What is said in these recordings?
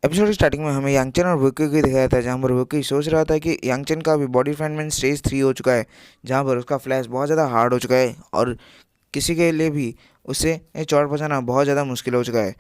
Episode की starting में हमें यांगचन और वुकी को दिखाया था, जहाँ पर वुकी सोच रहा था कि यांगचन का अभी बॉडी फ्रैगमेंट स्टेज 3 हो चुका है, जहाँ पर उसका फ्लैश बहुत ज़्यादा हार्ड हो चुका है और किसी के लिए भी उससे चोट पहुँचाना बहुत ज़्यादा मुश्किल हो चुका है।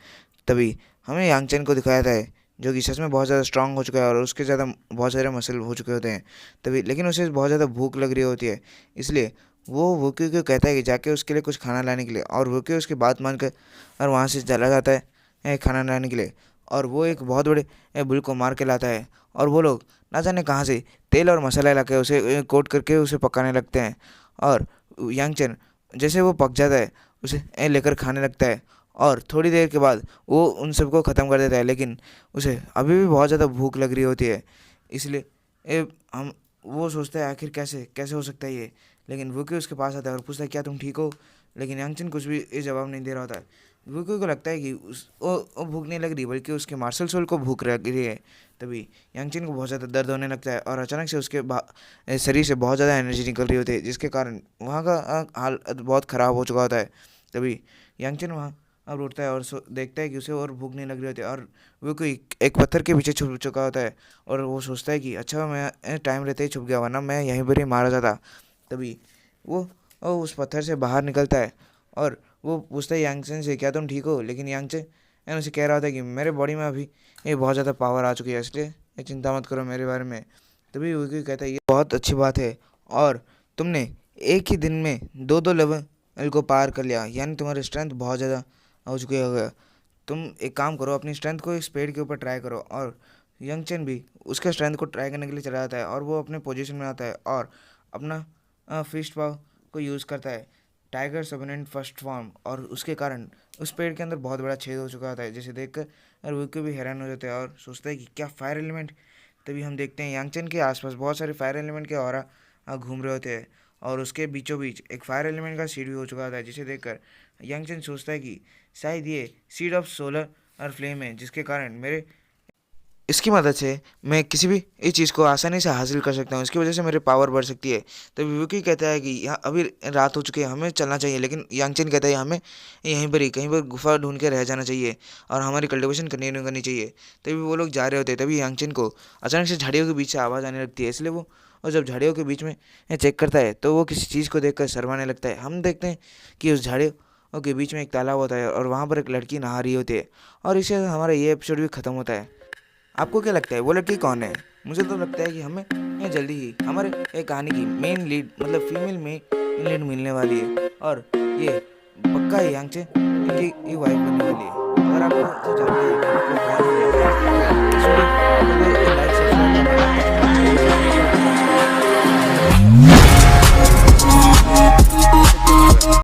तभी हमें यांगचन को दिखाया था जो कि सच में बहुत ज़्यादा स्ट्रांग हो चुका है और उसके ज़्यादा बहुत सारे मसल हो चुके होते हैं। तभी लेकिन उसे बहुत ज़्यादा भूख लग रही होती है, इसलिए वो वुकी को कहता है कि जाके उसके लिए कुछ खाना लाने के लिए, और वुकी उसकी बात मानकर और वहाँ से चला जाता है खाना लाने के लिए। और वो एक बहुत बड़े बुल को मार के लाता है और वो लोग ना जाने कहाँ से तेल और मसाला ला के उसे कोट करके उसे पकाने लगते हैं। और यांगचन जैसे वो पक जाता है उसे लेकर खाने लगता है और थोड़ी देर के बाद वो उन सबको ख़त्म कर देता है, लेकिन उसे अभी भी बहुत ज़्यादा भूख लग रही होती है। इसलिए हम वो सोचता है आखिर कैसे कैसे हो सकता है ये। लेकिन वुकी उसके पास आता है और पूछता है क्या तुम ठीक हो, लेकिन यांगचन कुछ भी जवाब नहीं दे रहा होता है। वुकी को लगता है कि वो भूख नहीं लग रही बल्कि उसके मार्शल सोल को भूख लग रही है। तभी यांगचन को बहुत ज़्यादा दर्द होने लगता है और अचानक से उसके शरीर से बहुत ज़्यादा एनर्जी निकल रही होती है, जिसके कारण वहाँ का हाल बहुत ख़राब हो चुका होता है। तभी यांगचन वहाँ अब उठता है और देखता है कि उसे और भूख नहीं लग रही होती है और वो कोई एक पत्थर के पीछे छुप चुका होता है। और वो सोचता है कि अच्छा मैं टाइम रहते ही छुप गया, वरना मैं यहीं पर ही मारा जाता। तभी वो उस पत्थर से बाहर निकलता है और वो पूछता है यांगचन से क्या तुम ठीक हो, लेकिन यांगचन उसे कह रहा होता है कि मेरे बॉडी में अभी ये बहुत ज़्यादा पावर आ चुकी है, इसलिए ये चिंता मत करो मेरे बारे में। तभी वो कहता है ये बहुत अच्छी बात है और तुमने एक ही दिन में दो दो लेवल को पार कर लिया, यानी तुम्हारी स्ट्रेंथ बहुत ज़्यादा हो चुकी है। तुम एक काम करो, अपनी स्ट्रेंथ को इस पेड़ के ऊपर ट्राई करो। और यंगचन भी उसके स्ट्रेंथ को ट्राई करने के लिए चला जाता है और वो अपने पोजीशन में आता है और अपना फिस्ट पाव को यूज़ करता है, टाइगर सबनेंट फर्स्ट फॉर्म, और उसके कारण उस पेड़ के अंदर बहुत बड़ा छेद हो चुका होता है, जिसे देखकर और वो भी हैरान हो जाता है और सोचता है कि क्या फायर एलिमेंट। तभी हम देखते हैं यांगचन के आसपास बहुत सारे फायर एलिमेंट के ऑरा घूम रहे होते हैं और उसके बीचों बीच एक फायर एलिमेंट का सीड भी हो चुका होता है, जिसे देखकर यांगचन सोचता है कि शायद ये सीड ऑफ सोलर और फ्लेम है, जिसके कारण मेरे इसकी मदद से मैं किसी भी इस चीज़ को आसानी से हासिल कर सकता हूँ, इसकी वजह से मेरी पावर बढ़ सकती है। तो विवेकी कहता है कि यहाँ अभी रात हो चुकी है, हमें चलना चाहिए, लेकिन यांगचन कहता है हमें यहीं पर ही कहीं पर गुफा ढूंढ के रह जाना चाहिए और हमारी कल्टिवेशन कंटिन्यू करनी चाहिए। तभी वो लोग जा रहे होते हैं, तभी यांगचन को अचानक से झाड़ियों के बीच से आवाज़ आने लगती है, इसलिए वो और जब झाड़ियों के बीच में चेक करता है तो वो किसी चीज़ को देखकर शर्माने लगता है। हम देखते हैं कि उस झाड़ियों के बीच में एक तालाब होता है और वहाँ पर एक लड़की नहा रही होती है और इससे हमारा ये एपिसोड भी ख़त्म होता है। आपको क्या लगता है वो लड़की कौन है? मुझे तो लगता है कि हमें ये जल्दी ही हमारे एक कहानी की मेन लीड मतलब फीमेल मेन लीड मिलने वाली है और ये पक्का है यांगचे इनकी वाइफ बनने वाली है। अगर आपको जानकारी